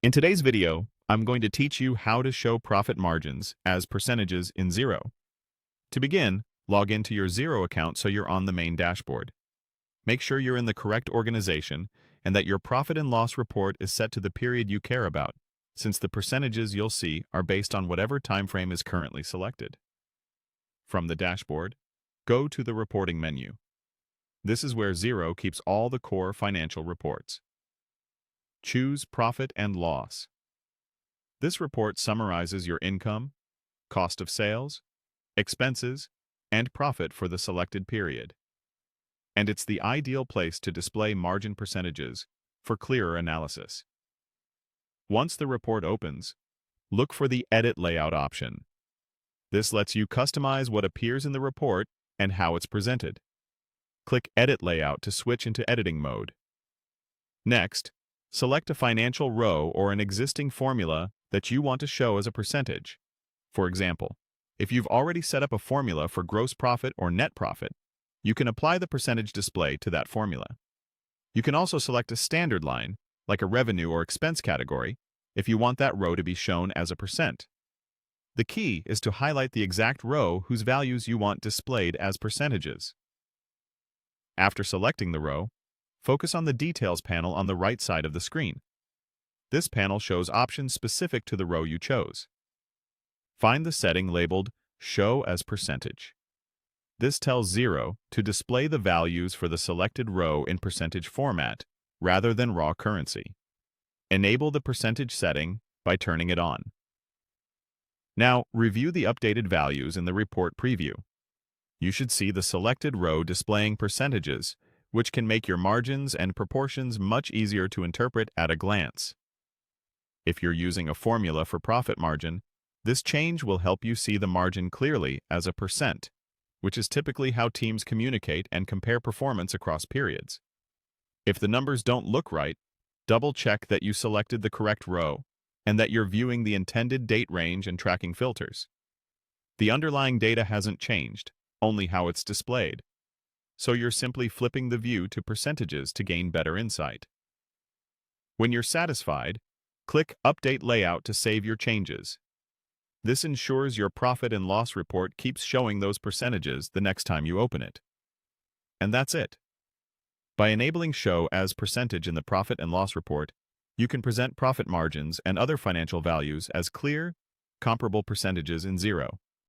In today's video, I'm going to teach you how to show profit margins as percentages in Xero. To begin, log into your Xero account so you're on the main dashboard. Make sure you're in the correct organization and that your profit and loss report is set to the period you care about, since the percentages you'll see are based on whatever time frame is currently selected. From the dashboard, go to the reporting menu. This is where Xero keeps all the core financial reports. Choose Profit and Loss. This report summarizes your income, cost of sales, expenses, and profit for the selected period. And it's the ideal place to display margin percentages for clearer analysis. Once the report opens, look for the Edit Layout option. This lets you customize what appears in the report and how it's presented. Click Edit Layout to switch into editing mode. Next, select a financial row or an existing formula that you want to show as a percentage. For example, if you've already set up a formula for gross profit or net profit, you can apply the percentage display to that formula. You can also select a standard line, like a revenue or expense category, if you want that row to be shown as a percent. The key is to highlight the exact row whose values you want displayed as percentages. After selecting the row, focus on the Details panel on the right side of the screen. This panel shows options specific to the row you chose. Find the setting labeled Show as Percentage. This tells Xero to display the values for the selected row in percentage format rather than raw currency. Enable the percentage setting by turning it on. Now, review the updated values in the report preview. You should see the selected row displaying percentages, which can make your margins and proportions much easier to interpret at a glance. If you're using a formula for profit margin, this change will help you see the margin clearly as a percent, which is typically how teams communicate and compare performance across periods. If the numbers don't look right, double-check that you selected the correct row and that you're viewing the intended date range and tracking filters. The underlying data hasn't changed, only how it's displayed. So you're simply flipping the view to percentages to gain better insight. When you're satisfied, click Update Layout to save your changes. This ensures your profit and loss report keeps showing those percentages the next time you open it. And that's it. By enabling Show as Percentage in the profit and loss report, you can present profit margins and other financial values as clear, comparable percentages in Xero.